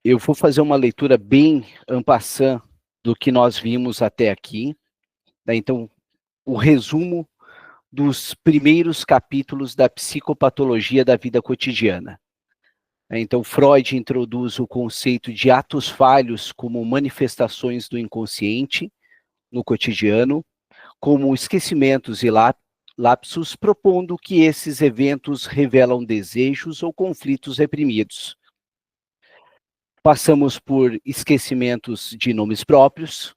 Eu vou fazer uma leitura bem en passant do que nós vimos até aqui, né? Então, o resumo dos primeiros capítulos da psicopatologia da vida cotidiana. Então, Freud introduz o conceito de atos falhos como manifestações do inconsciente no cotidiano, como esquecimentos e lapsos, propondo que esses eventos revelam desejos ou conflitos reprimidos. Passamos por esquecimentos de nomes próprios,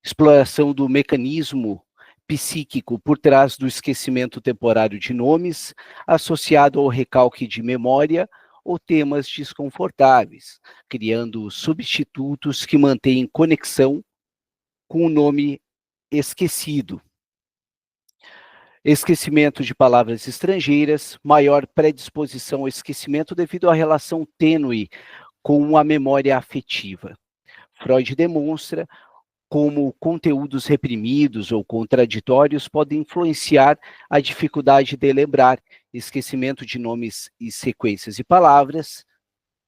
exploração do mecanismo psíquico por trás do esquecimento temporário de nomes, associado ao recalque de memória ou temas desconfortáveis, criando substitutos que mantêm conexão com o nome esquecido. Esquecimento de palavras estrangeiras, maior predisposição ao esquecimento devido à relação tênue com a memória afetiva. Freud demonstra como conteúdos reprimidos ou contraditórios podem influenciar a dificuldade de lembrar, esquecimento de nomes e sequências de palavras.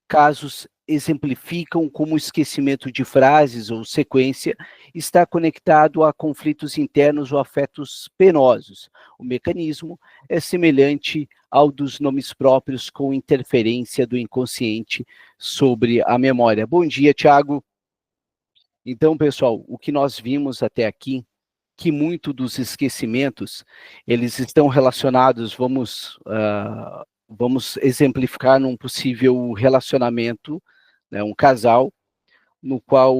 Casos exemplificam como o esquecimento de frases ou sequência está conectado a conflitos internos ou afetos penosos. O mecanismo é semelhante ao dos nomes próprios, com interferência do inconsciente sobre a memória. Bom dia, Tiago. Então, pessoal, o que nós vimos até aqui, que muito dos esquecimentos, eles estão relacionados, vamos exemplificar num possível relacionamento, né, um casal, no qual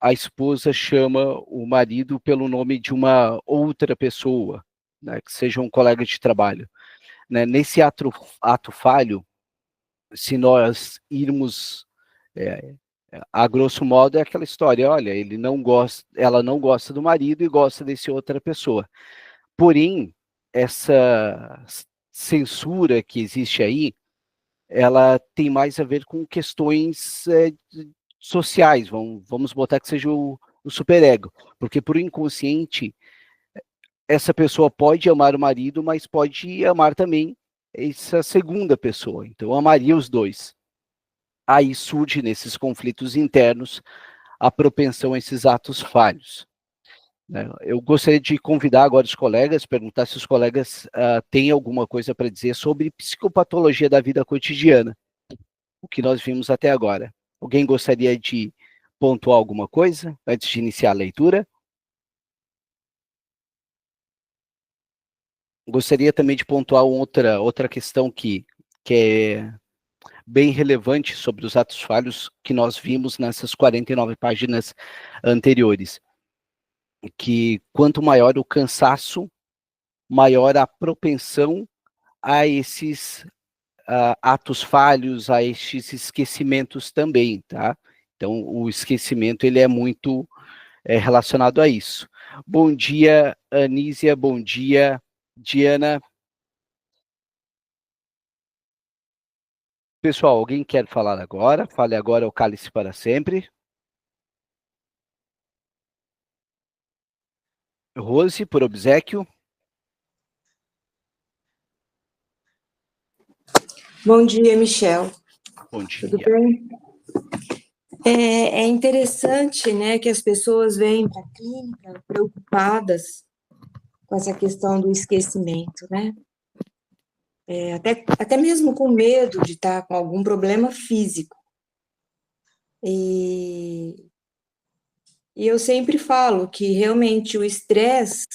a esposa chama o marido pelo nome de uma outra pessoa, né, que seja um colega de trabalho. Né? Nesse ato falho, se nós irmos... a grosso modo é aquela história, olha, ela não gosta do marido e gosta desse outra pessoa. Porém, essa censura que existe aí, ela tem mais a ver com questões sociais, vamos botar que seja o superego, porque por inconsciente, essa pessoa pode amar o marido, mas pode amar também essa segunda pessoa, então amaria os dois. Aí surge nesses conflitos internos a propensão a esses atos falhos. Eu gostaria de convidar agora os colegas, perguntar se os colegas têm alguma coisa para dizer sobre psicopatologia da vida cotidiana, o que nós vimos até agora. Alguém gostaria de pontuar alguma coisa antes de iniciar a leitura? Gostaria também de pontuar outra questão que é bem relevante sobre os atos falhos que nós vimos nessas 49 páginas anteriores. Que quanto maior o cansaço, maior a propensão a esses atos falhos, a esses esquecimentos também, tá? Então, o esquecimento, ele é muito relacionado a isso. Bom dia, Anísia, bom dia, Diana. Pessoal, alguém quer falar agora? Fale agora o cálice para sempre. Rose, por obséquio. Bom dia, Michel. Bom dia. Tudo bem? É interessante, né, que as pessoas vêm para a clínica preocupadas com essa questão do esquecimento, né? Até mesmo com medo de estar com algum problema físico. E eu sempre falo que realmente o estresse,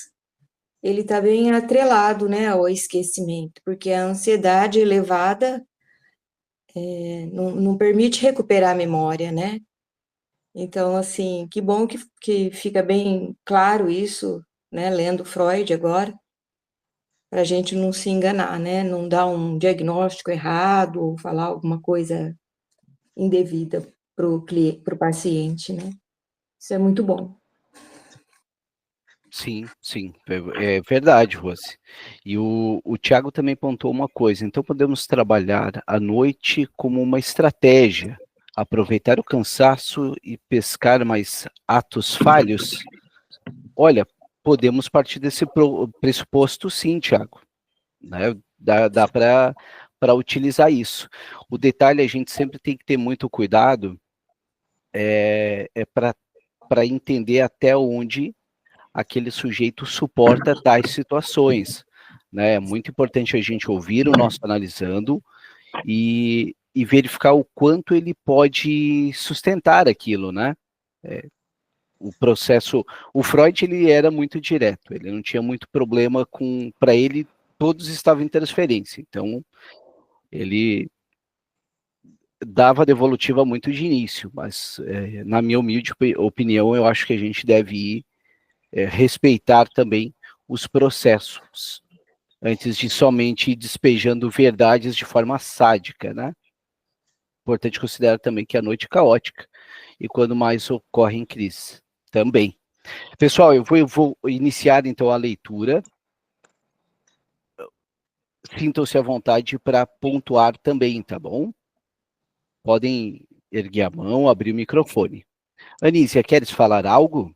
ele está bem atrelado, né, ao esquecimento, porque a ansiedade elevada não permite recuperar a memória, né? Então, assim, que bom que fica bem claro isso, né, lendo Freud agora, para a gente não se enganar, né, não dar um diagnóstico errado ou falar alguma coisa indevida para o paciente, né? Isso é muito bom. Sim, sim, é verdade, Rose. E o Tiago também pontuou uma coisa, então podemos trabalhar a noite como uma estratégia, aproveitar o cansaço e pescar mais atos falhos? Olha, podemos partir desse pressuposto sim, Tiago. Né? Dá para para utilizar isso. O detalhe, a gente sempre tem que ter muito cuidado para entender até onde aquele sujeito suporta tais situações, né? É muito importante a gente ouvir o nosso analisando e verificar o quanto ele pode sustentar aquilo, né? O processo, o Freud, ele era muito direto, ele não tinha muito problema para ele, todos estavam em transferência, então ele dava devolutiva muito de início, mas na minha humilde opinião, eu acho que a gente deve ir respeitar também os processos, antes de somente ir despejando verdades de forma sádica, né? Importante considerar também que a noite é caótica, e quando mais ocorre em crise, também. Pessoal, eu vou iniciar então a leitura. Sintam-se à vontade para pontuar também, tá bom? Podem erguer a mão, abrir o microfone. Anísia, queres falar algo?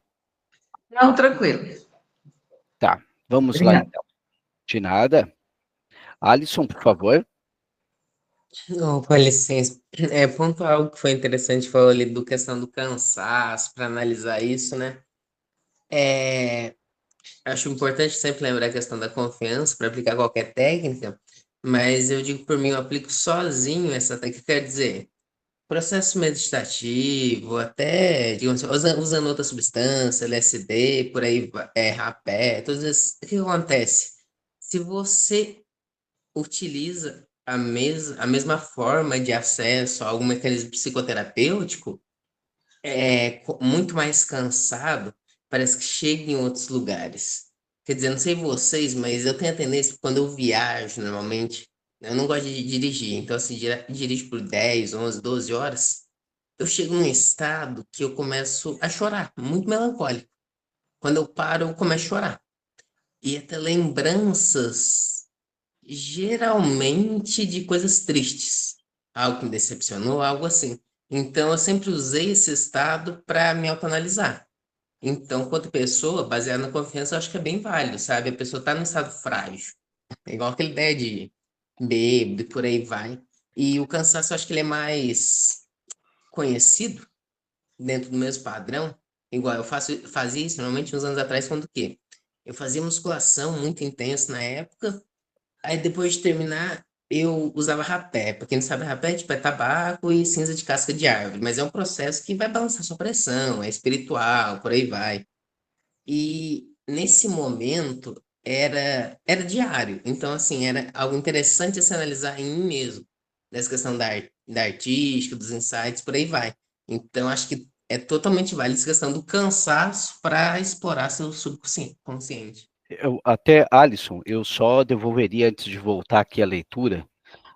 Não, tranquilo. Tá, vamos Obrigada. lá então. De nada. Alisson, por favor. Não, com licença. Ponto algo que foi interessante, falou ali do questão do cansaço, para analisar isso, né? Acho importante sempre lembrar a questão da confiança para aplicar qualquer técnica, mas eu digo por mim, eu aplico sozinho essa técnica, quer dizer, processo meditativo, até, digamos assim, usando outra substância, LSD, por aí, rapé, todos esses. O que acontece? Se você utiliza a mesma forma de acesso a algum mecanismo psicoterapêutico, muito mais cansado, parece que chega em outros lugares. Quer dizer, não sei vocês, mas eu tenho a tendência, quando eu viajo, normalmente, eu não gosto de dirigir, então, assim, dirijo por 10, 11, 12 horas, eu chego num estado que eu começo a chorar, muito melancólico. Quando eu paro, eu começo a chorar. E até lembranças geralmente de coisas tristes, algo que me decepcionou, algo assim. Então, eu sempre usei esse estado para me autoanalisar. Então, quanto pessoa, baseada na confiança, eu acho que é bem válido, sabe? A pessoa está num estado frágil. É igual aquela ideia de bêbado e por aí vai. E o cansaço, eu acho que ele é mais conhecido dentro do mesmo padrão. Igual fazia isso normalmente uns anos atrás, quando o quê? Eu fazia musculação muito intensa na época. Aí depois de terminar, eu usava rapé. Pra quem não sabe, rapé tipo, é tabaco e cinza de casca de árvore. Mas é um processo que vai balançar sua pressão, é espiritual, por aí vai. E nesse momento era diário. Então, assim, era algo interessante a se analisar em mim mesmo. Nessa questão da artística, dos insights, por aí vai. Então, acho que é totalmente válida essa questão do cansaço para explorar seu subconsciente. Consciente. Até, Alisson, eu só devolveria, antes de voltar aqui à leitura,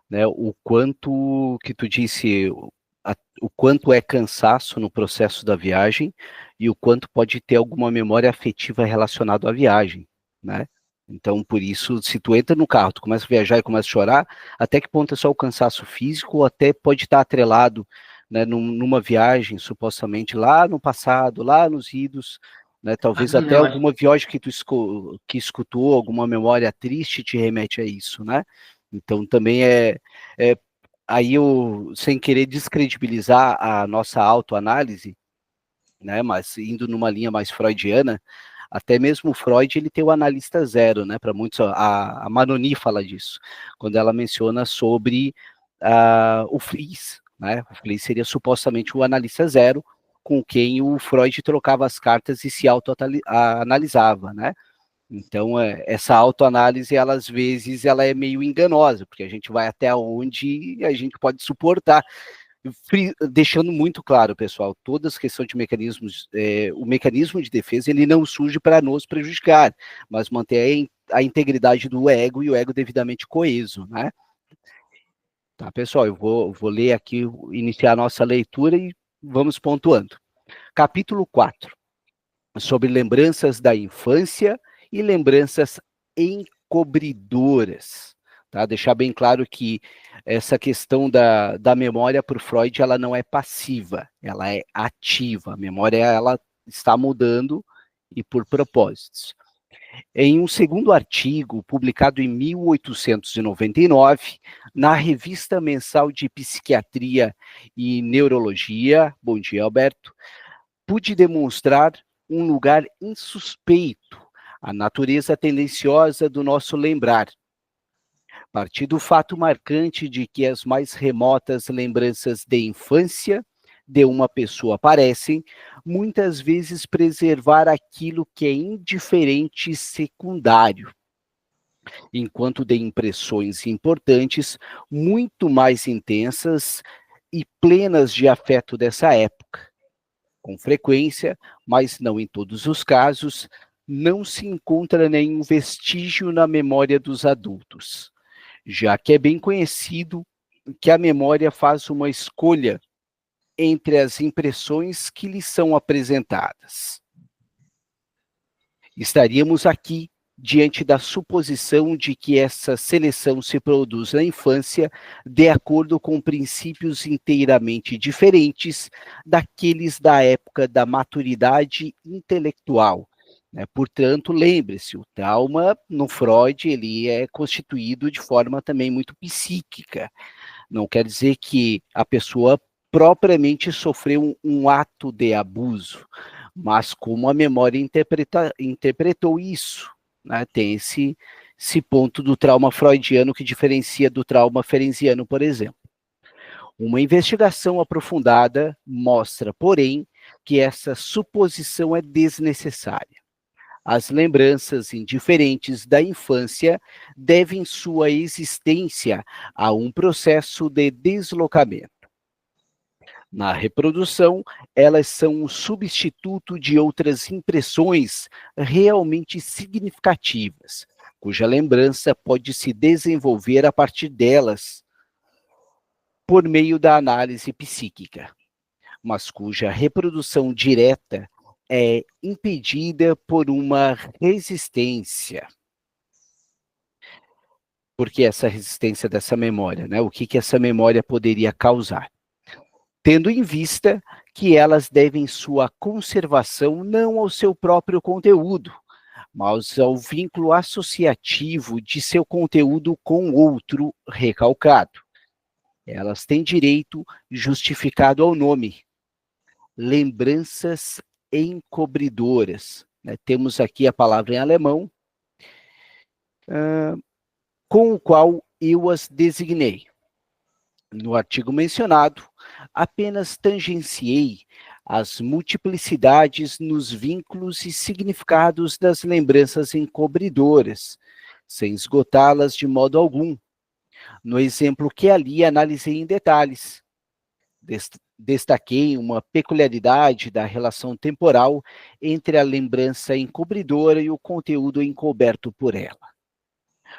né, o quanto que tu disse, o quanto é cansaço no processo da viagem e o quanto pode ter alguma memória afetiva relacionada à viagem, né? Então, por isso, se tu entra no carro, tu começa a viajar e começa a chorar, até que ponto é só o cansaço físico ou até pode estar atrelado, né, numa viagem, supostamente, lá no passado, lá nos idos, né, talvez até Não, alguma viagem que tu escutou, alguma memória triste te remete a isso, né? Então, também é aí eu, sem querer descredibilizar a nossa autoanálise, né, mas indo numa linha mais freudiana, até mesmo o Freud, ele tem o analista zero, né, para muitos, a Manoni fala disso, quando ela menciona sobre o Fliess, né, o Fliess seria supostamente o analista zero, com quem o Freud trocava as cartas e se autoanalisava, né. Então, essa autoanálise, ela, às vezes, ela é meio enganosa, porque a gente vai até onde a gente pode suportar. Deixando muito claro, pessoal, todas as questões de mecanismos, o mecanismo de defesa, ele não surge para nos prejudicar, mas manter a integridade do ego e o ego devidamente coeso, né? Tá, pessoal, eu vou ler aqui, iniciar a nossa leitura e vamos pontuando. Capítulo 4, sobre lembranças da infância e lembranças encobridoras, tá? Deixar bem claro que essa questão da memória para o Freud, ela não é passiva, ela é ativa. A memória, ela está mudando e por propósitos. Em um segundo artigo, publicado em 1899, na Revista Mensal de Psiquiatria e Neurologia, bom dia, Alberto, pude demonstrar um lugar insuspeito à natureza tendenciosa do nosso lembrar. A partir do fato marcante de que as mais remotas lembranças de infância de uma pessoa parecem, muitas vezes, preservar aquilo que é indiferente e secundário, enquanto de impressões importantes, muito mais intensas e plenas de afeto dessa época. Com frequência, mas não em todos os casos, não se encontra nenhum vestígio na memória dos adultos, já que é bem conhecido que a memória faz uma escolha entre as impressões que lhe são apresentadas. Estaríamos aqui diante da suposição de que essa seleção se produz na infância de acordo com princípios inteiramente diferentes daqueles da época da maturidade intelectual. Portanto, lembre-se, o trauma no Freud ele é constituído de forma também muito psíquica. Não quer dizer que a pessoa propriamente sofreu um ato de abuso, mas como a memória interpretou isso, né? Tem esse ponto do trauma freudiano que diferencia do trauma ferenciano, por exemplo. Uma investigação aprofundada mostra, porém, que essa suposição é desnecessária. As lembranças indiferentes da infância devem sua existência a um processo de deslocamento. Na reprodução, elas são o substituto de outras impressões realmente significativas, cuja lembrança pode se desenvolver a partir delas, por meio da análise psíquica, mas cuja reprodução direta é impedida por uma resistência. Por que essa resistência dessa memória, né? O que essa memória poderia causar? Tendo em vista que elas devem sua conservação não ao seu próprio conteúdo, mas ao vínculo associativo de seu conteúdo com outro recalcado. Elas têm direito justificado ao nome, lembranças encobridoras. Temos aqui a palavra em alemão, com o qual eu as designei. No artigo mencionado, apenas tangenciei as multiplicidades nos vínculos e significados das lembranças encobridoras, sem esgotá-las de modo algum. No exemplo que ali analisei em detalhes, destaquei uma peculiaridade da relação temporal entre a lembrança encobridora e o conteúdo encoberto por ela.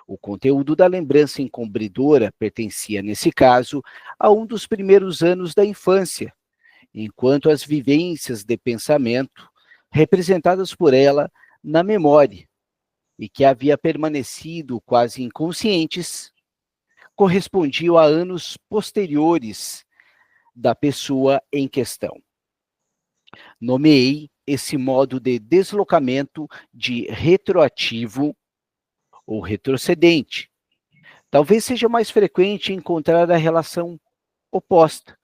O conteúdo da lembrança encobridora pertencia, nesse caso, a um dos primeiros anos da infância, enquanto as vivências de pensamento, representadas por ela na memória, e que havia permanecido quase inconscientes, correspondiam a anos posteriores da pessoa em questão. Nomeei esse modo de deslocamento de retroativo ou retrocedente. Talvez seja mais frequente encontrar a relação oposta,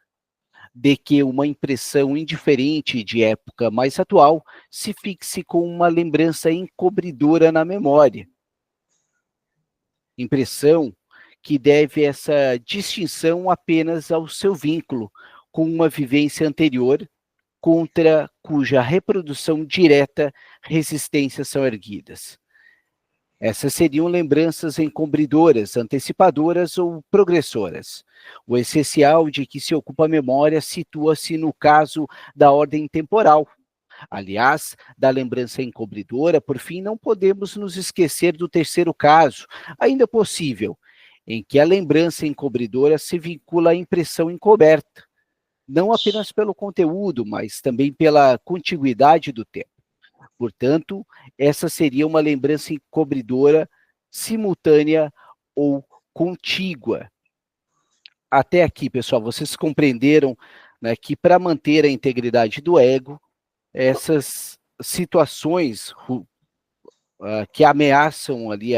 de que uma impressão indiferente de época mais atual se fixe com uma lembrança encobridora na memória. Impressão que deve essa distinção apenas ao seu vínculo com uma vivência anterior, contra cuja reprodução direta resistências são erguidas. Essas seriam lembranças encobridoras, antecipadoras ou progressoras. O essencial de que se ocupa a memória situa-se no caso da ordem temporal. Aliás, da lembrança encobridora, por fim, não podemos nos esquecer do terceiro caso, ainda possível, em que a lembrança encobridora se vincula à impressão encoberta, não apenas pelo conteúdo, mas também pela contiguidade do tempo. Portanto, essa seria uma lembrança encobridora simultânea ou contígua. Até aqui, pessoal, vocês compreenderam, né, que para manter a integridade do ego, essas situações que ameaçam ali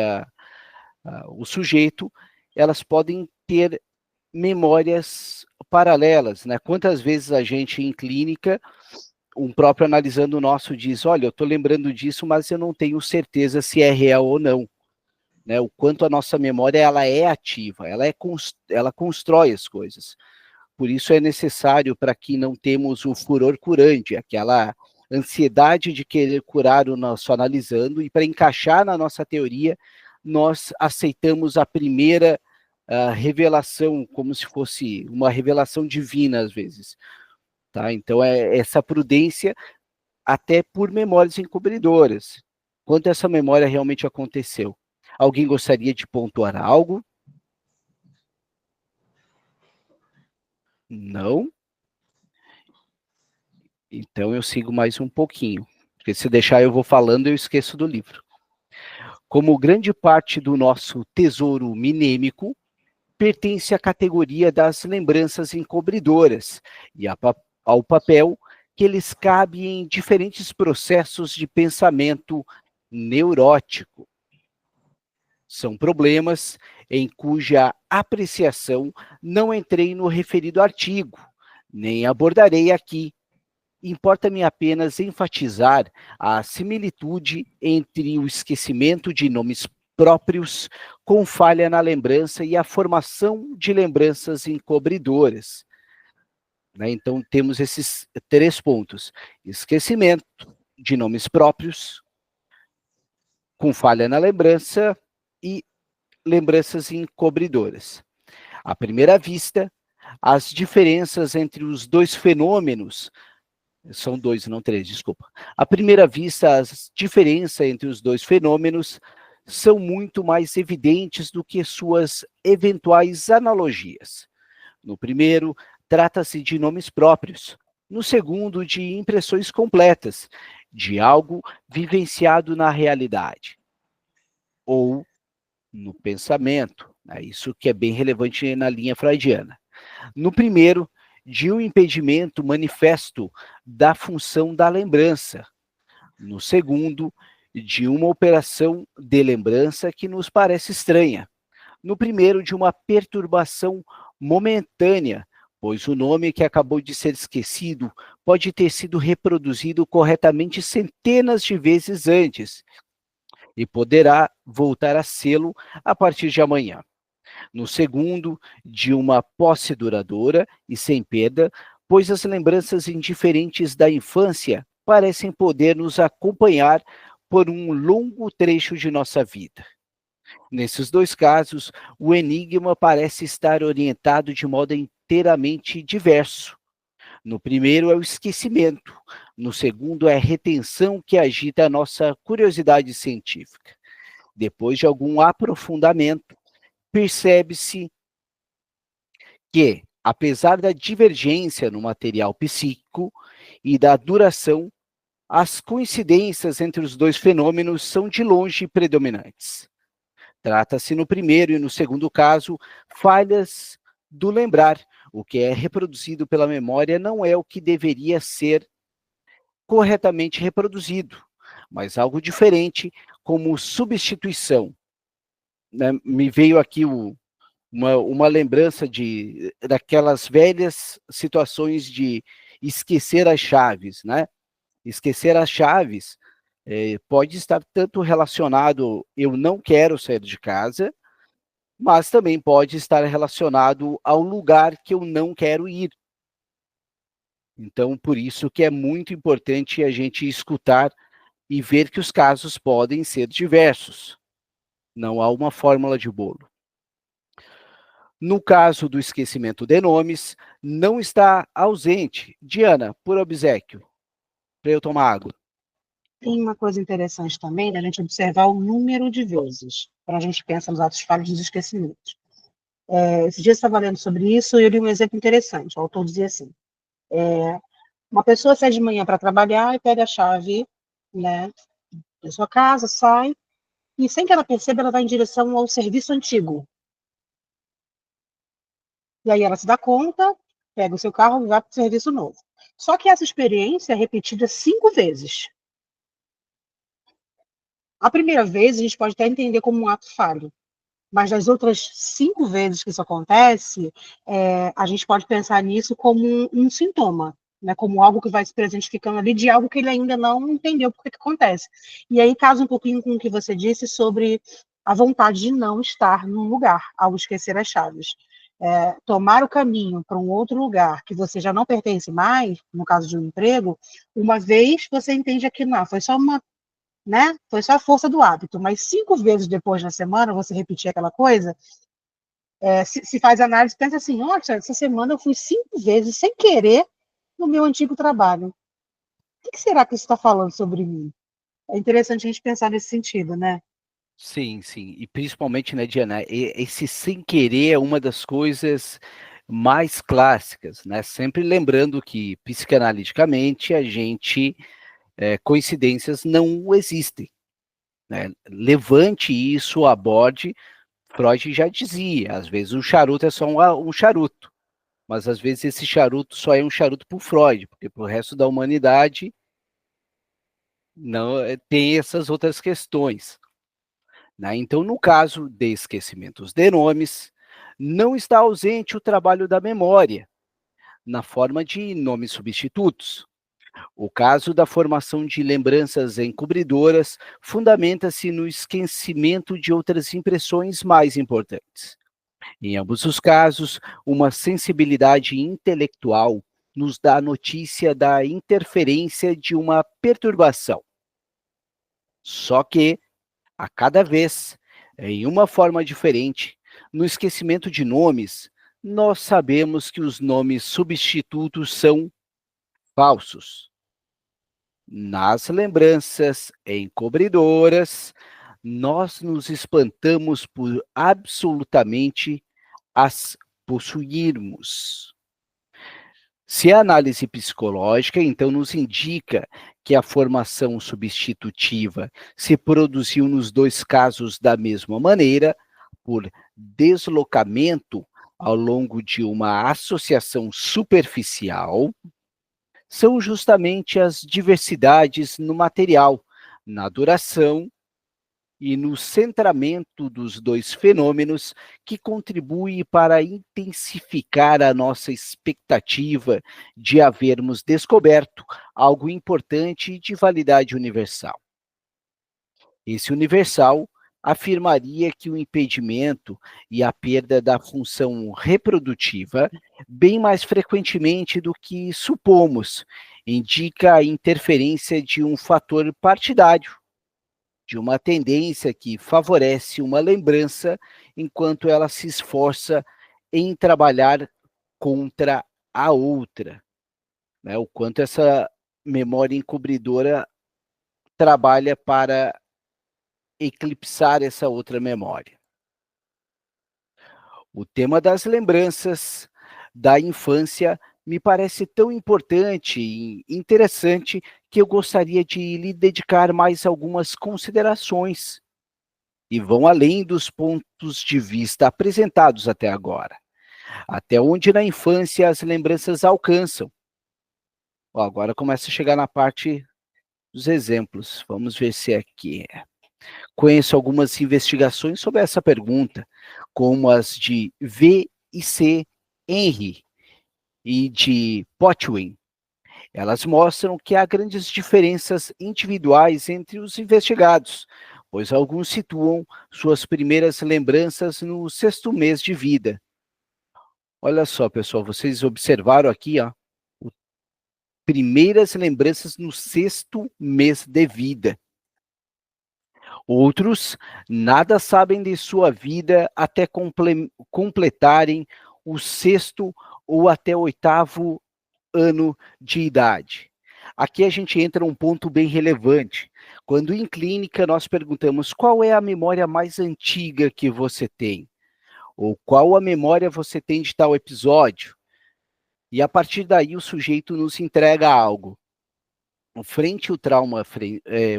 o sujeito, elas podem ter memórias paralelas, né? Quantas vezes a gente em clínica, um próprio analisando o nosso diz, olha, eu estou lembrando disso, mas eu não tenho certeza se é real ou não, né? O quanto a nossa memória ela é ativa, ela constrói as coisas. Por isso é necessário, para que não temos o furor curante, aquela ansiedade de querer curar o nosso analisando, e para encaixar na nossa teoria, nós aceitamos a primeira revelação, como se fosse uma revelação divina, às vezes. Tá? Então, é essa prudência, até por memórias encobridoras. Quanto essa memória realmente aconteceu? Alguém gostaria de pontuar algo? Não? Então eu sigo mais um pouquinho, porque se deixar eu vou falando eu esqueço do livro. Como grande parte do nosso tesouro minêmico pertence à categoria das lembranças encobridoras e ao papel que eles cabem em diferentes processos de pensamento neurótico. São problemas em cuja apreciação não entrei no referido artigo, nem abordarei aqui. Importa-me apenas enfatizar a similitude entre o esquecimento de nomes próprios com falha na lembrança e a formação de lembranças encobridoras. Né? Então, temos esses 3 pontos. Esquecimento de nomes próprios, com falha na lembrança, e lembranças encobridoras. À primeira vista, as diferenças entre os 2 fenômenos são 2, não 3, desculpa. À primeira vista, as diferenças entre os 2 fenômenos são muito mais evidentes do que suas eventuais analogias. No primeiro, trata-se de nomes próprios. No segundo, de impressões completas, de algo vivenciado na realidade. Ou no pensamento. Isso que é bem relevante na linha freudiana. No primeiro, de um impedimento manifesto da função da lembrança. No segundo, de uma operação de lembrança que nos parece estranha. No primeiro, de uma perturbação momentânea, pois o nome que acabou de ser esquecido pode ter sido reproduzido corretamente centenas de vezes antes e poderá voltar a sê-lo a partir de amanhã. No segundo, de uma posse duradoura e sem perda, pois as lembranças indiferentes da infância parecem poder nos acompanhar por um longo trecho de nossa vida. Nesses 2 casos, o enigma parece estar orientado de modo inteiramente diverso. No primeiro é o esquecimento, no segundo é a retenção que agita a nossa curiosidade científica. Depois de algum aprofundamento, percebe-se que, apesar da divergência no material psíquico e da duração, as coincidências entre os 2 fenômenos são de longe predominantes. Trata-se no primeiro e no segundo caso, falhas do lembrar. O que é reproduzido pela memória não é o que deveria ser corretamente reproduzido, mas algo diferente, como substituição. Né? Me veio aqui uma lembrança daquelas velhas situações de esquecer as chaves, né? Esquecer as chaves pode estar tanto relacionado, eu não quero sair de casa, mas também pode estar relacionado ao lugar que eu não quero ir. Então, por isso que é muito importante a gente escutar e ver que os casos podem ser diversos. Não há uma fórmula de bolo. No caso do esquecimento de nomes, não está ausente. Diana, por obséquio, para eu tomar água. Tem uma coisa interessante também da gente observar o número de vezes, quando a gente pensa nos atos falhos dos esquecimentos. Esse dia eu estava lendo sobre isso e eu li um exemplo interessante. O autor dizia assim, uma pessoa sai de manhã para trabalhar e pega a chave, né, da sua casa, sai, e sem que ela perceba, ela vai em direção ao serviço antigo. E aí ela se dá conta, pega o seu carro e vai para o serviço novo. Só que essa experiência é repetida 5 vezes. A primeira vez a gente pode até entender como um ato falho, mas das outras 5 vezes que isso acontece, a gente pode pensar nisso como um sintoma, né? Como algo que vai se presentificando ali de algo que ele ainda não entendeu por que acontece. E aí casa um pouquinho com o que você disse sobre a vontade de não estar num lugar, ao esquecer as chaves. Tomar o caminho para um outro lugar que você já não pertence mais, no caso de um emprego, uma vez você entende aquilo, não, foi só uma, né? Foi só a força do hábito, mas 5 vezes depois na semana você repetir aquela coisa, se faz análise, pensa assim, nossa, essa semana eu fui 5 vezes sem querer no meu antigo trabalho. O que será que isso está falando sobre mim? É interessante a gente pensar nesse sentido, né? Sim, sim. E principalmente, né, Diana, esse sem querer é uma das coisas mais clássicas, né? Sempre lembrando que, psicanaliticamente, coincidências não existem, né? Levante isso, aborde. Freud já dizia, às vezes um charuto é só um charuto, mas às vezes esse charuto só é um charuto para o Freud, porque para o resto da humanidade não tem essas outras questões. Né? Então, no caso de esquecimentos de nomes, não está ausente o trabalho da memória, na forma de nomes substitutos. O caso da formação de lembranças encobridoras fundamenta-se no esquecimento de outras impressões mais importantes. Em ambos os casos, uma sensibilidade intelectual nos dá notícia da interferência de uma perturbação. Só que, a cada vez, em uma forma diferente, no esquecimento de nomes, nós sabemos que os nomes substitutos são falsos. Nas lembranças encobridoras, nós nos espantamos por absolutamente as possuirmos. Se a análise psicológica, então, nos indica que a formação substitutiva se produziu nos 2 casos da mesma maneira, por deslocamento ao longo de uma associação superficial, são justamente as diversidades no material, na duração e no centramento dos 2 fenômenos que contribui para intensificar a nossa expectativa de havermos descoberto algo importante de validade universal. Esse universal afirmaria que o impedimento e a perda da função reprodutiva, bem mais frequentemente do que supomos, indica a interferência de um fator partidário, de uma tendência que favorece uma lembrança enquanto ela se esforça em trabalhar contra a outra, né? O quanto essa memória encobridora trabalha para eclipsar essa outra memória. O tema das lembranças da infância me parece tão importante e interessante que eu gostaria de lhe dedicar mais algumas considerações e vão além dos pontos de vista apresentados até agora. Até onde na infância as lembranças alcançam. Ó, agora começa a chegar na parte dos exemplos. Vamos ver se é aqui. Conheço algumas investigações sobre essa pergunta, como as de V e C. Henry e de Potwin. Elas mostram que há grandes diferenças individuais entre os investigados, pois alguns situam suas primeiras lembranças no 6º mês de vida. Olha só, pessoal, vocês observaram aqui, ó, primeiras lembranças no 6º mês de vida. Outros nada sabem de sua vida até completarem o 6º ou até 8º ano de idade. Aqui a gente entra um ponto bem relevante. Quando em clínica nós perguntamos qual é a memória mais antiga que você tem, ou qual a memória você tem de tal episódio, e a partir daí o sujeito nos entrega algo. Frente ao trauma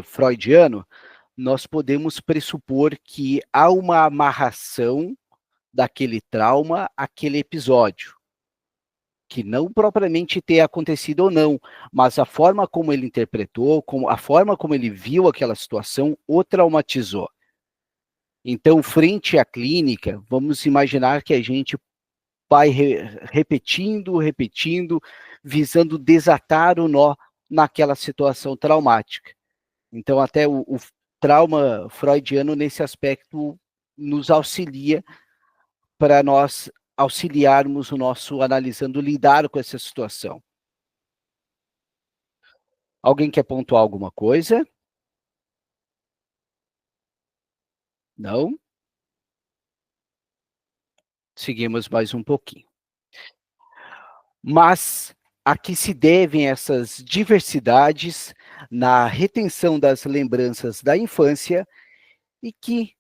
freudiano, nós podemos pressupor que há uma amarração daquele trauma àquele episódio, que não propriamente ter acontecido ou não, mas a forma como ele interpretou, a forma como ele viu aquela situação, o traumatizou. Então, frente à clínica, vamos imaginar que a gente vai repetindo, visando desatar o nó naquela situação traumática. Então, até o trauma freudiano, nesse aspecto, nos auxilia para nós auxiliarmos o nosso analisando, lidar com essa situação. Alguém quer pontuar alguma coisa? Não? Seguimos mais um pouquinho. Mas a que se devem essas diversidades na retenção das lembranças da infância e que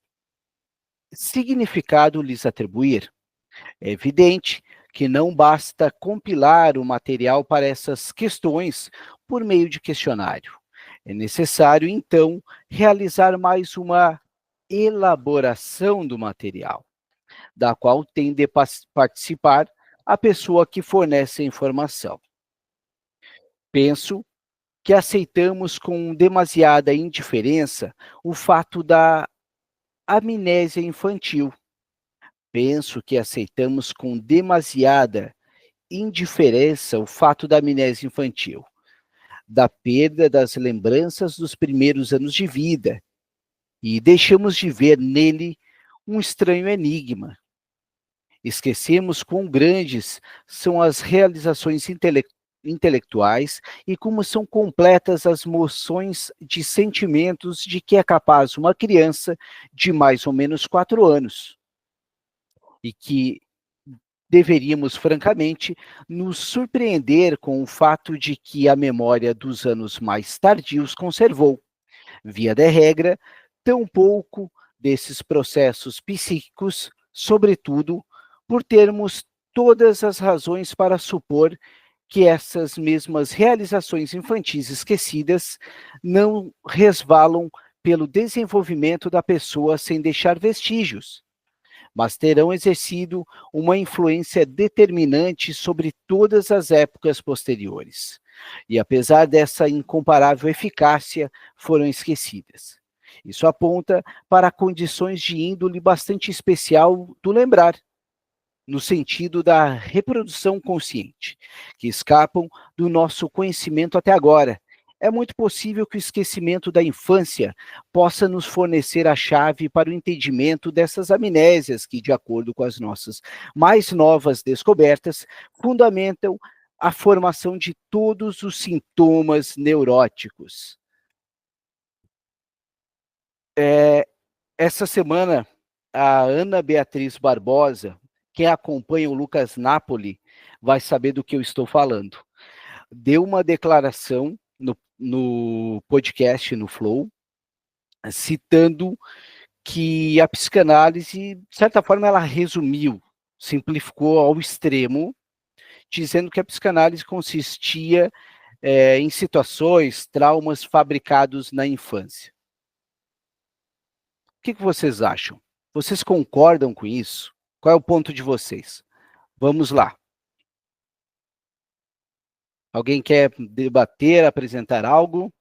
significado lhes atribuir? É evidente que não basta compilar o material para essas questões por meio de questionário. É necessário, então, realizar mais uma elaboração do material, da qual tem de participar a pessoa que fornece a informação. Penso que aceitamos com demasiada indiferença o fato da amnésia infantil. Penso que aceitamos com demasiada indiferença o fato da amnésia infantil, da perda das lembranças dos primeiros anos de vida, e deixamos de ver nele um estranho enigma. Esquecemos quão grandes são as realizações intelectuais e como são completas as moções de sentimentos de que é capaz uma criança de mais ou menos 4 anos. E que deveríamos, francamente, nos surpreender com o fato de que a memória dos anos mais tardios conservou, via de regra, tão pouco desses processos psíquicos, sobretudo por termos todas as razões para supor que essas mesmas realizações infantis esquecidas não resvalam pelo desenvolvimento da pessoa sem deixar vestígios, mas terão exercido uma influência determinante sobre todas as épocas posteriores. E apesar dessa incomparável eficácia, foram esquecidas. Isso aponta para condições de índole bastante especial do lembrar, no sentido da reprodução consciente, que escapam do nosso conhecimento até agora. É muito possível que o esquecimento da infância possa nos fornecer a chave para o entendimento dessas amnésias que, de acordo com as nossas mais novas descobertas, fundamentam a formação de todos os sintomas neuróticos. Essa semana, a Ana Beatriz Barbosa, quem acompanha o Lucas Napoli vai saber do que eu estou falando, deu uma declaração no podcast, no Flow, citando que a psicanálise, de certa forma, ela resumiu, simplificou ao extremo, dizendo que a psicanálise consistia em situações, traumas fabricados na infância. O que vocês acham? Vocês concordam com isso? Qual é o ponto de vocês? Vamos lá. Alguém quer debater, apresentar algo?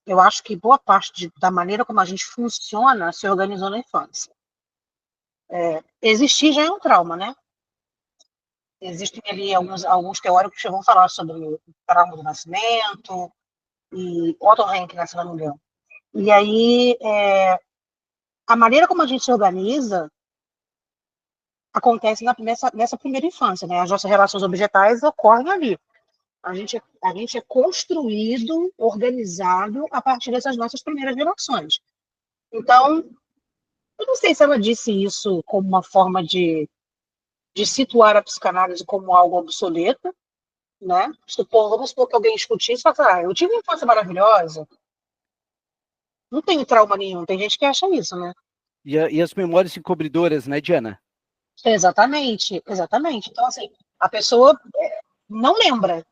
Eu acho que boa parte da maneira como a gente funciona se organizou na infância. Existir já é um trauma, né? Existem ali alguns teóricos que vão falar sobre o trauma do nascimento, e Otto Rank, né, se não me engano. E aí, a maneira como a gente se organiza acontece nessa primeira infância, né? As nossas relações objetais ocorrem ali. A gente é construído, organizado a partir dessas nossas primeiras relações. Então, eu não sei se ela disse isso como uma forma de situar a psicanálise como algo obsoleto, né? Vamos supor que alguém escute isso e fala, eu tive uma infância maravilhosa, não tenho trauma nenhum. Tem gente que acha isso, né? E as memórias encobridoras, né, Diana? Exatamente. Então, assim, a pessoa não lembra.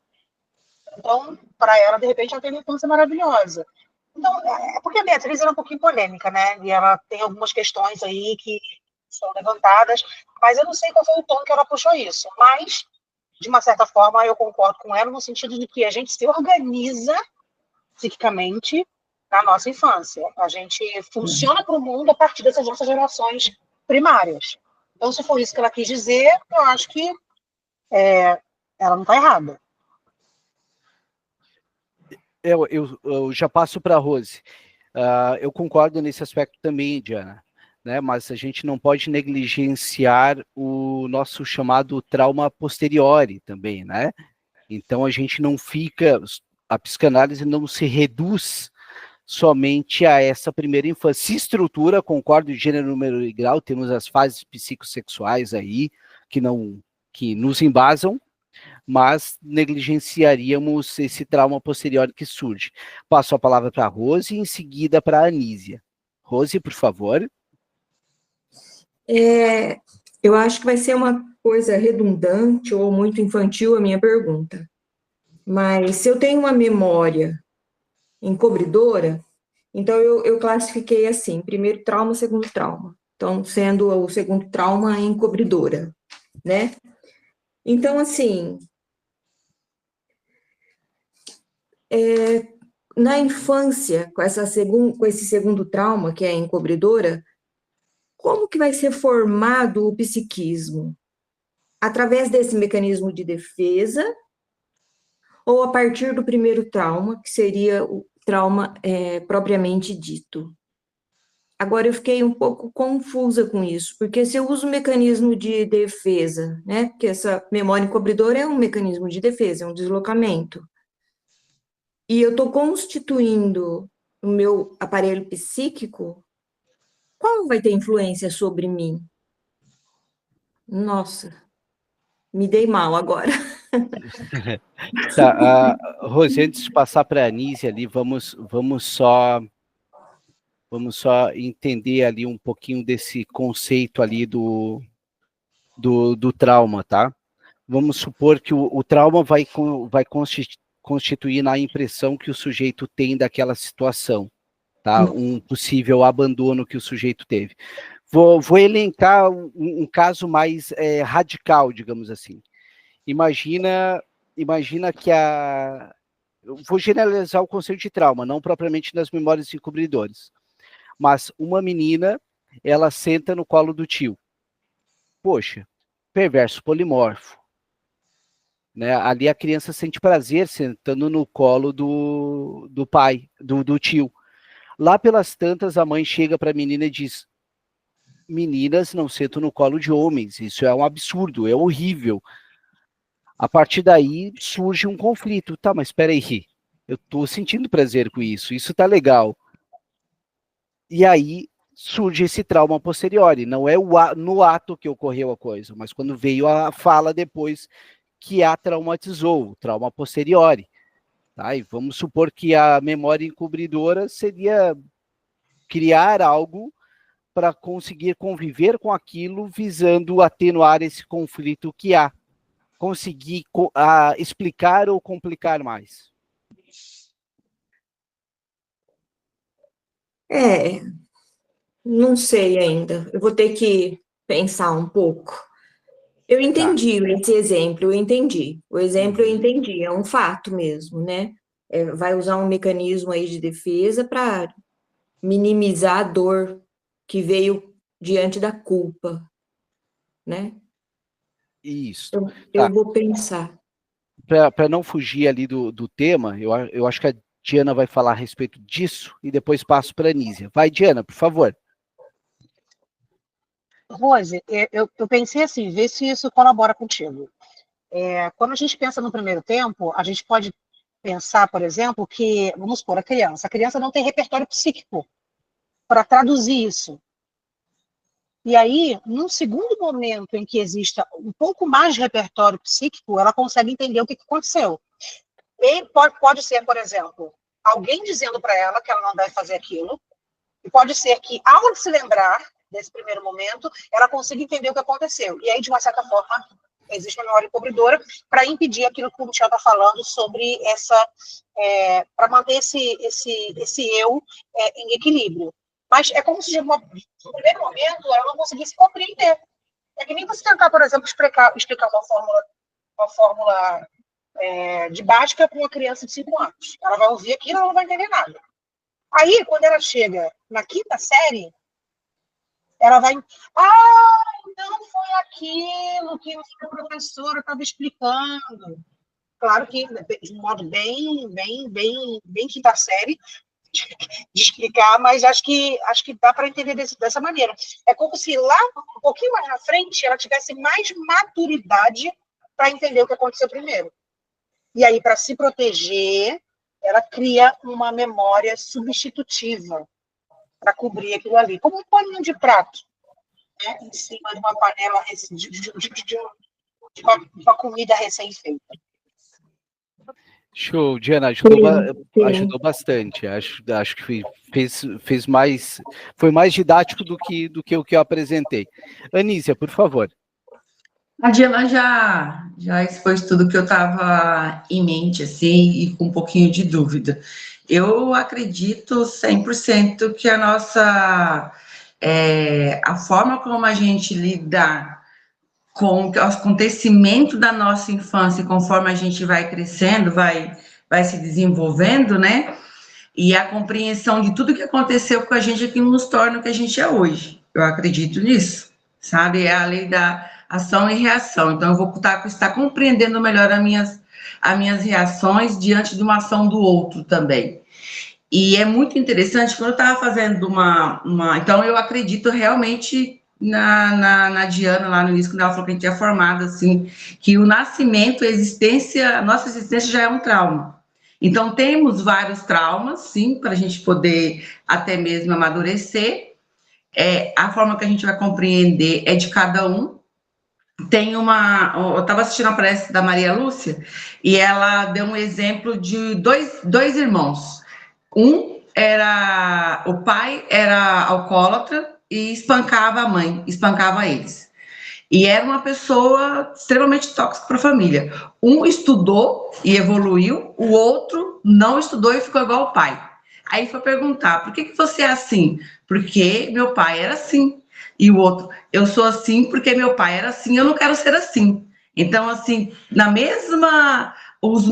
Então, para ela, de repente, ela teve uma infância maravilhosa. Então, porque a Beatriz era um pouquinho polêmica, né? E ela tem algumas questões aí que são levantadas, mas eu não sei qual foi o tom que ela puxou isso, mas, de uma certa forma, eu concordo com ela no sentido de que a gente se organiza psiquicamente na nossa infância. A gente funciona para o mundo a partir dessas nossas gerações primárias. Então, se for isso que ela quis dizer, eu acho que ela não está errada. Eu já passo para a Rose. Eu concordo nesse aspecto também, Diana, né? Mas a gente não pode negligenciar o nosso chamado trauma posteriori também, né? Então a gente não fica, a psicanálise não se reduz somente a essa primeira infância. Se estrutura, concordo, de gênero, número e grau, temos as fases psicossexuais aí que nos embasam, mas negligenciaríamos esse trauma posterior que surge. Passo a palavra para a Rose e em seguida para a Anísia. Rose, por favor. Eu acho que vai ser uma coisa redundante ou muito infantil a minha pergunta, mas se eu tenho uma memória encobridora, então eu classifiquei assim, primeiro trauma, segundo trauma. Então, sendo o segundo trauma encobridora, né? Então, assim, na infância, com esse segundo trauma, que é a encobridora, como que vai ser formado o psiquismo? Através desse mecanismo de defesa ou a partir do primeiro trauma, que seria o trauma propriamente dito? Agora, eu fiquei um pouco confusa com isso, porque se eu uso o mecanismo de defesa, né, porque essa memória encobridora é um mecanismo de defesa, é um deslocamento, e eu estou constituindo o meu aparelho psíquico, qual vai ter influência sobre mim? Nossa, me dei mal agora. Tá, Rose, antes de passar para a Anísia ali, vamos só entender ali um pouquinho desse conceito ali do trauma, tá? Vamos supor que o trauma vai constituir na impressão que o sujeito tem daquela situação, tá? Um possível abandono que o sujeito teve. Vou elencar um caso mais radical, digamos assim. Imagina que eu vou generalizar o conceito de trauma, não propriamente nas memórias encobridores, mas uma menina, ela senta no colo do tio. Poxa, perverso polimorfo. Né? Ali a criança sente prazer sentando no colo do pai, do tio. Lá pelas tantas, a mãe chega para a menina e diz: meninas não sentam no colo de homens, isso é um absurdo, é horrível. A partir daí surge um conflito. Tá, mas espera aí, eu estou sentindo prazer com isso tá legal. E aí surge esse trauma posteriori, não é no ato que ocorreu a coisa, mas quando veio a fala depois que a traumatizou, o trauma posteriori. Tá? E vamos supor que a memória encobridora seria criar algo para conseguir conviver com aquilo, visando atenuar esse conflito que há. Conseguir explicar ou complicar mais. Não sei ainda. Eu vou ter que pensar um pouco. Eu entendi esse exemplo, eu entendi. O exemplo eu entendi, é um fato mesmo, né? Vai usar um mecanismo aí de defesa para minimizar a dor que veio diante da culpa, né? Isso. Eu vou pensar. Para não fugir ali do tema, eu acho que a Diana vai falar a respeito disso e depois passo para a Anísia. Vai, Diana, por favor. Rose, eu pensei assim, vê se isso colabora contigo. Quando a gente pensa no primeiro tempo, a gente pode pensar, por exemplo, que, vamos supor, a criança não tem repertório psíquico para traduzir isso. E aí, num segundo momento em que exista um pouco mais de repertório psíquico, ela consegue entender o que aconteceu. E pode ser, por exemplo, alguém dizendo para ela que ela não deve fazer aquilo, e pode ser que, ao se lembrar desse primeiro momento, ela consiga entender o que aconteceu. E aí, de uma certa forma, existe uma memória encobridora para impedir aquilo que o Michel está falando sobre para manter esse eu em equilíbrio. Mas é como se, no primeiro momento, ela não conseguisse compreender. É que nem você tentar, por exemplo, explicar uma fórmula de básica para uma criança de 5 anos. Ela vai ouvir aquilo e ela não vai entender nada. Aí, quando ela chega na 5ª série, ela vai... então foi aquilo que a professora estava explicando. Claro que de um modo bem 5ª série de explicar, mas acho que dá para entender dessa maneira. É como se lá, um pouquinho mais na frente, ela tivesse mais maturidade para entender o que aconteceu primeiro. E aí, para se proteger, ela cria uma memória substitutiva para cobrir aquilo ali, como um paninho de prato, né, em cima de uma panela de uma comida recém-feita. Show, Diana, ajudou bastante. Acho que fez mais, foi mais didático do que o que eu apresentei. Anísia, por favor. A Diana já expôs tudo que eu estava em mente, assim, e com um pouquinho de dúvida. Eu acredito 100% que a forma como a gente lida com o acontecimento da nossa infância, conforme a gente vai crescendo, vai se desenvolvendo, né? E a compreensão de tudo que aconteceu com a gente é que nos torna o que a gente é hoje. Eu acredito nisso, sabe? É a lei da ação e reação. Então, eu vou estar compreendendo melhor as minhas reações diante de uma ação do outro também. E é muito interessante, quando eu estava fazendo Então, eu acredito realmente na Diana, lá no início, quando ela falou que a gente é formada, assim, que o nascimento, a nossa existência já é um trauma. Então, temos vários traumas, sim, para a gente poder até mesmo amadurecer. A forma que a gente vai compreender é de cada um. Eu estava assistindo a palestra da Maria Lúcia, e ela deu um exemplo de dois irmãos. O pai era alcoólatra e espancava a mãe, espancava eles. E era uma pessoa extremamente tóxica para a família. Um estudou e evoluiu, o outro não estudou e ficou igual ao pai. Aí foi perguntar, por que você é assim? Porque meu pai era assim. E o outro, eu sou assim porque meu pai era assim, eu não quero ser assim. Então, assim, os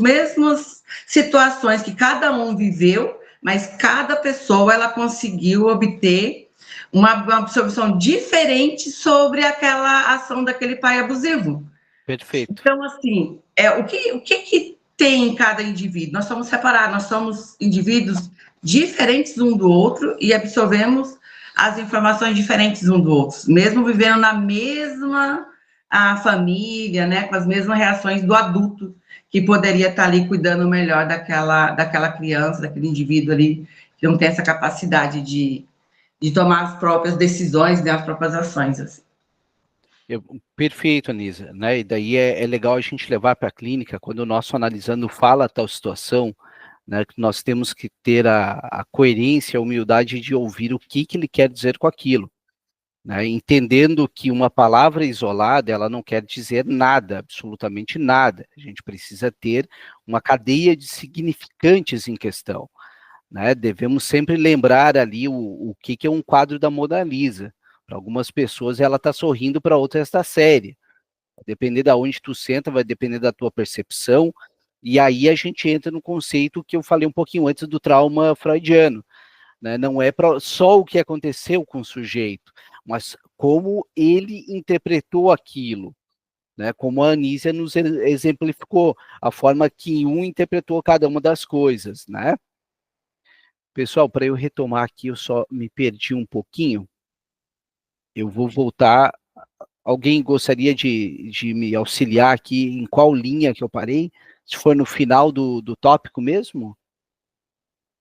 mesmos situações que cada um viveu, mas cada pessoa ela conseguiu obter uma absorção diferente sobre aquela ação daquele pai abusivo. Perfeito. Então, assim, o que tem em cada indivíduo? Nós somos separados, nós somos indivíduos diferentes um do outro e absorvemos as informações diferentes um do outro, mesmo vivendo na mesma família, né, com as mesmas reações do adulto, que poderia estar ali cuidando melhor daquela criança, daquele indivíduo ali, que não tem essa capacidade de tomar as próprias decisões, né, as próprias ações. Assim. Perfeito, Anísia, né? E daí é legal a gente levar para a clínica, quando o nosso analisando fala tal situação, né, que nós temos que ter a coerência, a humildade de ouvir o que ele quer dizer com aquilo. Né, entendendo que uma palavra isolada, ela não quer dizer nada, absolutamente nada. A gente precisa ter uma cadeia de significantes em questão. Né, devemos sempre lembrar ali o que é um quadro da Mona Lisa. Para algumas pessoas, ela está sorrindo, para outras está séria. Vai depender de onde tu senta, vai depender da tua percepção, e aí a gente entra no conceito que eu falei um pouquinho antes do trauma freudiano. Né, não é só o que aconteceu com o sujeito, mas como ele interpretou aquilo, né, como a Anísia nos exemplificou, a forma que um interpretou cada uma das coisas, né? Pessoal, para eu retomar aqui, eu só me perdi um pouquinho, eu vou voltar. Alguém gostaria de me auxiliar aqui em qual linha que eu parei? Se for no final do tópico mesmo?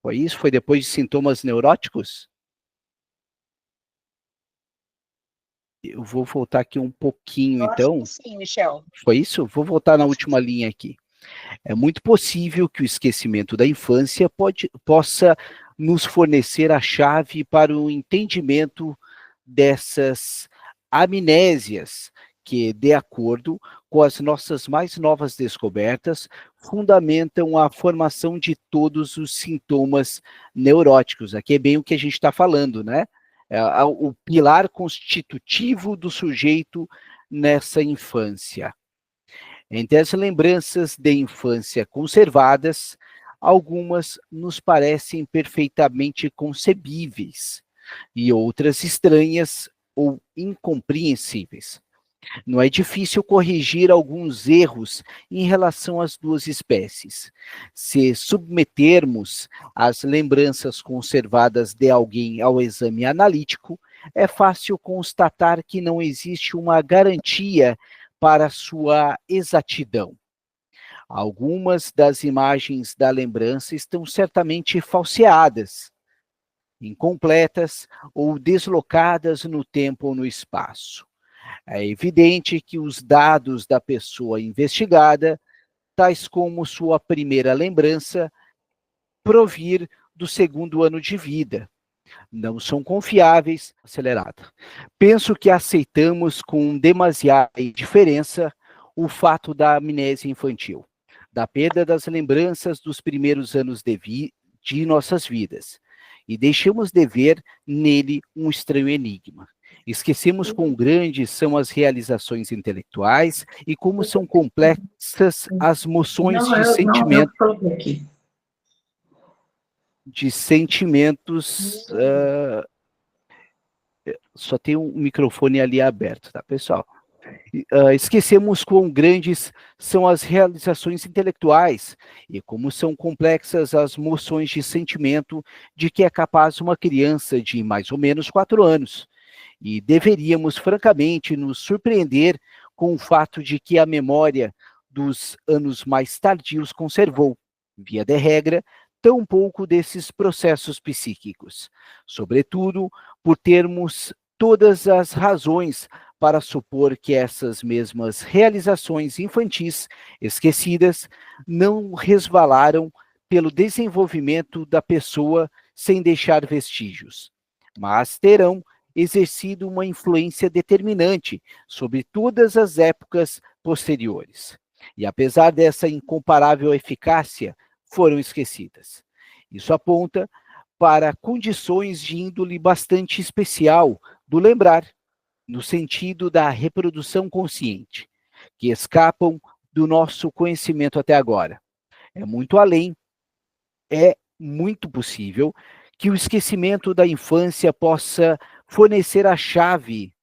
Foi isso? Foi depois de sintomas neuróticos? Eu vou voltar aqui um pouquinho, então. Sim, Michel. Foi isso? Vou voltar na última linha aqui. É muito possível que o esquecimento da infância possa nos fornecer a chave para o entendimento dessas amnésias que, de acordo com as nossas mais novas descobertas, fundamentam a formação de todos os sintomas neuróticos. Aqui é bem o que a gente está falando, né? O pilar constitutivo do sujeito nessa infância. Entre as lembranças de infância conservadas, algumas nos parecem perfeitamente concebíveis e outras estranhas ou incompreensíveis. Não é difícil corrigir alguns erros em relação às duas espécies. Se submetermos as lembranças conservadas de alguém ao exame analítico, é fácil constatar que não existe uma garantia para sua exatidão. Algumas das imagens da lembrança estão certamente falseadas, incompletas ou deslocadas no tempo ou no espaço. É evidente que os dados da pessoa investigada, tais como sua primeira lembrança, provir do segundo ano de vida, não são confiáveis. Acelerado. Penso que aceitamos com demasiada indiferença o fato da amnésia infantil, da perda das lembranças dos primeiros anos de nossas vidas, e deixamos de ver nele um estranho enigma. Esquecemos quão grandes são as realizações intelectuais e como são complexas as moções de sentimentos. Só tem um microfone ali aberto, tá, pessoal? Esquecemos quão grandes são as realizações intelectuais e como são complexas as moções de sentimento de que é capaz uma criança de mais ou menos 4 anos. E deveríamos, francamente, nos surpreender com o fato de que a memória dos anos mais tardios conservou, via de regra, tão pouco desses processos psíquicos. Sobretudo, por termos todas as razões para supor que essas mesmas realizações infantis esquecidas não resvalaram pelo desenvolvimento da pessoa sem deixar vestígios, mas terão exercido uma influência determinante sobre todas as épocas posteriores. E apesar dessa incomparável eficácia, foram esquecidas. Isso aponta para condições de índole bastante especial do lembrar, no sentido da reprodução consciente, que escapam do nosso conhecimento até agora. É muito além, é muito possível que o esquecimento da infância possa fornecer a chave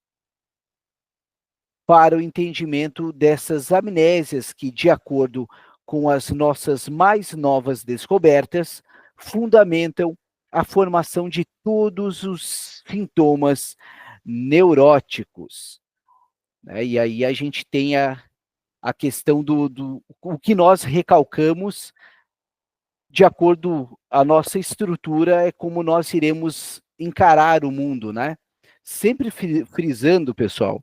para o entendimento dessas amnésias que, de acordo com as nossas mais novas descobertas, fundamentam a formação de todos os sintomas neuróticos. E aí a gente tem a questão o que nós recalcamos, de acordo a nossa estrutura, é como nós iremos encarar o mundo, né? Sempre frisando, pessoal,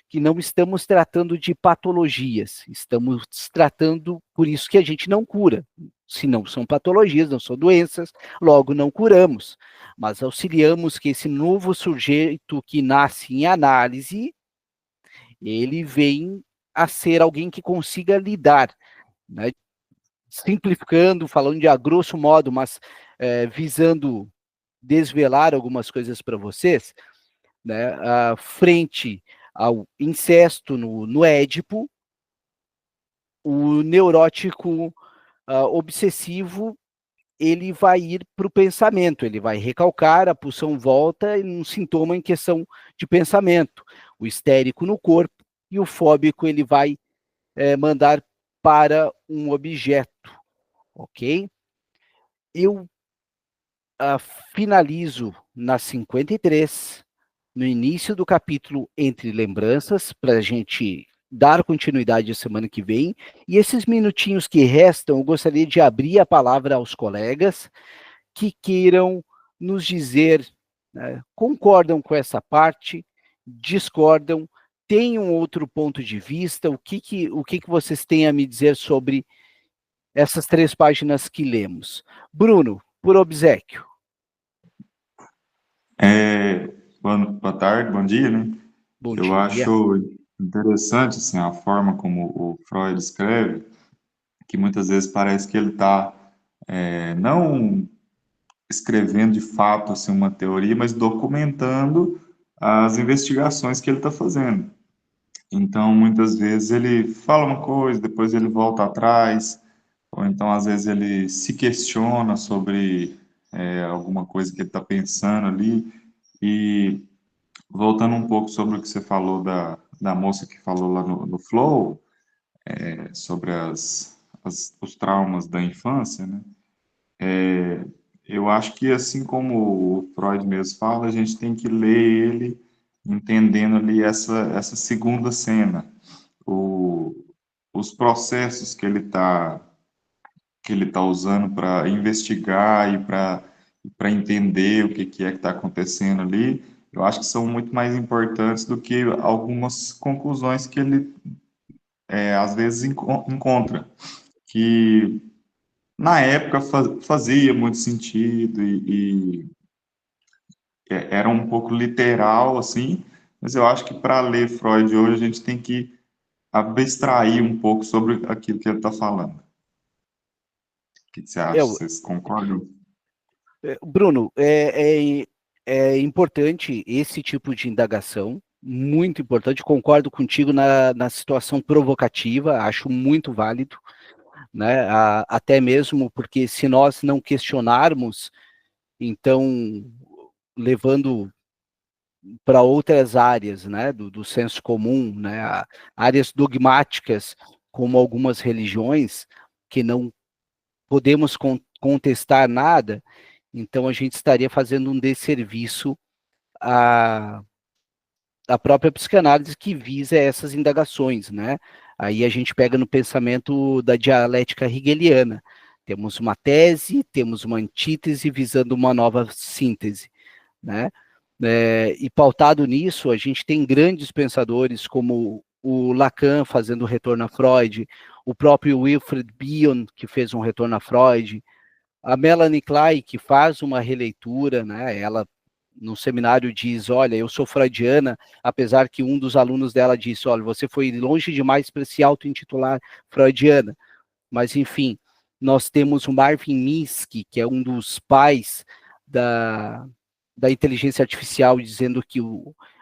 que não estamos tratando de patologias, estamos tratando, por isso que a gente não cura. Se não são patologias, não são doenças, logo não curamos, mas auxiliamos que esse novo sujeito que nasce em análise, ele vem a ser alguém que consiga lidar, né? Simplificando, falando de a grosso modo, mas visando desvelar algumas coisas para vocês, né? Frente ao incesto no Édipo, o neurótico obsessivo, ele vai ir para o pensamento, ele vai recalcar, a pulsão volta em um sintoma em questão de pensamento. O histérico no corpo e o fóbico ele vai mandar para um objeto, ok? Eu finalizo na 53, no início do capítulo Entre Lembranças, para a gente dar continuidade a semana que vem, e esses minutinhos que restam, eu gostaria de abrir a palavra aos colegas que queiram nos dizer, né, concordam com essa parte, discordam, têm um outro ponto de vista, o que vocês têm a me dizer sobre essas 3 páginas que lemos. Bruno, por obséquio. Boa tarde, bom dia, né? Bom Eu dia. acho interessante, assim, a forma como o Freud escreve, que muitas vezes parece que ele está não escrevendo de fato assim, uma teoria, mas documentando as investigações que ele está fazendo. Então, muitas vezes ele fala uma coisa, depois ele volta atrás, ou então, às vezes, ele se questiona sobre alguma coisa que ele está pensando ali. E voltando um pouco sobre o que você falou da moça que falou lá no Flow, sobre os traumas da infância, né? Eu acho que, assim como o Freud mesmo fala, a gente tem que ler ele entendendo ali essa segunda cena, o, os processos que ele tá usando para investigar e para entender o que é que está acontecendo ali, eu acho que são muito mais importantes do que algumas conclusões que ele às vezes encontra, que na época fazia muito sentido era um pouco literal, assim, mas eu acho que para ler Freud hoje a gente tem que abstrair um pouco sobre aquilo que ele está falando. O que você acha? Vocês concordam? Bruno, é importante esse tipo de indagação, muito importante, concordo contigo na situação provocativa, acho muito válido, né? Até mesmo porque se nós não questionarmos, então, levando para outras áreas, né, do senso comum, né, áreas dogmáticas, como algumas religiões, que não podemos contestar nada, então a gente estaria fazendo um desserviço à, à própria psicanálise que visa essas indagações, né? Aí a gente pega no pensamento da dialética hegeliana. Temos uma tese, temos uma antítese visando uma nova síntese, né? E pautado nisso, a gente tem grandes pensadores como o Lacan fazendo o retorno a Freud, o próprio Wilfred Bion, que fez um retorno a Freud, a Melanie Klein, que faz uma releitura, né? Ela, no seminário, diz, olha, eu sou freudiana, apesar que um dos alunos dela disse, olha, você foi longe demais para se auto-intitular freudiana. Mas, enfim, nós temos o Marvin Minsky, que é um dos pais da inteligência artificial, dizendo que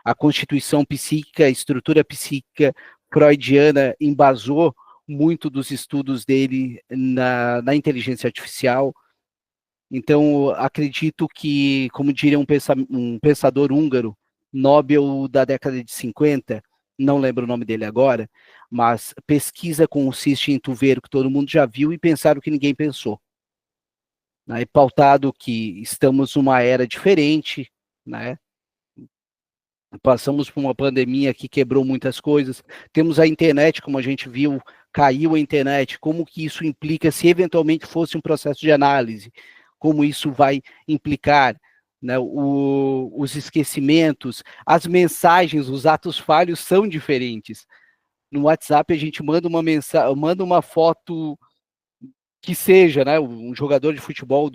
a constituição psíquica, a estrutura psíquica freudiana embasou muito dos estudos dele na inteligência artificial. Então, acredito que, como diria um pensador húngaro, Nobel da década de 50, não lembro o nome dele agora, mas pesquisa consiste em tu ver o que todo mundo já viu e pensar o que ninguém pensou. Né? E pautado que estamos numa era diferente, né? Passamos por uma pandemia que quebrou muitas coisas, temos a internet, como a gente viu, caiu a internet, como que isso implica se eventualmente fosse um processo de análise, como isso vai implicar, né, os esquecimentos, as mensagens, os atos falhos são diferentes. No WhatsApp a gente manda uma mensagem, manda uma foto que seja, né, um jogador de futebol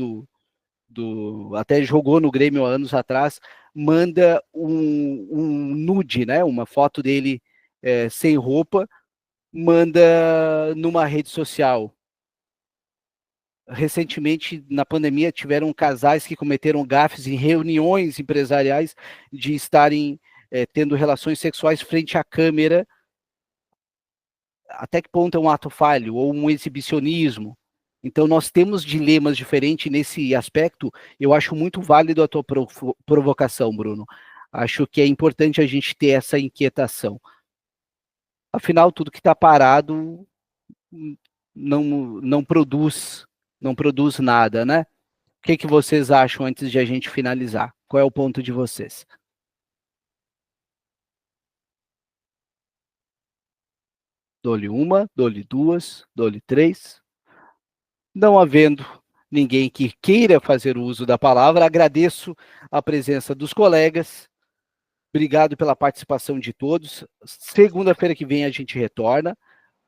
até jogou no Grêmio há anos atrás, manda um nude, né, uma foto dele sem roupa, manda numa rede social. Recentemente, na pandemia, tiveram casais que cometeram gafes em reuniões empresariais de estarem tendo relações sexuais frente à câmera. Até que ponto é um ato falho ou um exibicionismo? Então, nós temos dilemas diferentes nesse aspecto. Eu acho muito válido a tua provocação, Bruno. Acho que é importante a gente ter essa inquietação. Afinal, tudo que está parado não produz nada, né? O que vocês acham antes de a gente finalizar? Qual é o ponto de vocês? Dou-lhe uma, dou-lhe duas, dou-lhe três. Não havendo ninguém que queira fazer uso da palavra, agradeço a presença dos colegas. Obrigado pela participação de todos. Segunda-feira que vem a gente retorna.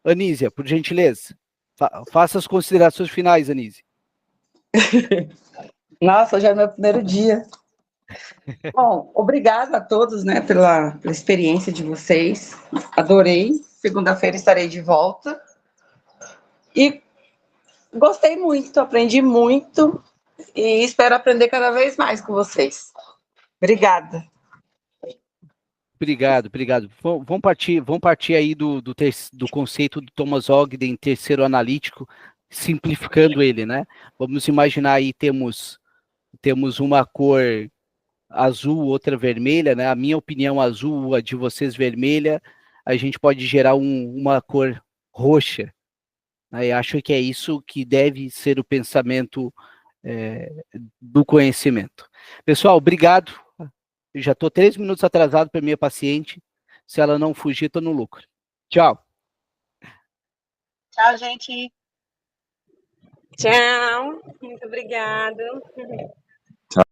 Anísia, por gentileza, faça as considerações finais, Anísia. Nossa, já é meu primeiro dia. Bom, obrigada a todos, né, pela experiência de vocês. Adorei. Segunda-feira estarei de volta. E gostei muito, aprendi muito e espero aprender cada vez mais com vocês. Obrigada. Obrigado. Vamos partir aí do conceito do Thomas Ogden, terceiro analítico, simplificando ele, né? Vamos imaginar aí, temos uma cor azul, outra vermelha, né? A minha opinião azul, a de vocês vermelha, a gente pode gerar uma cor roxa. Né? Eu acho que é isso que deve ser o pensamento do conhecimento. Pessoal, obrigado. Eu já estou 3 minutos atrasado para minha paciente. Se ela não fugir, estou no lucro. Tchau. Tchau, gente. Tchau, muito obrigado.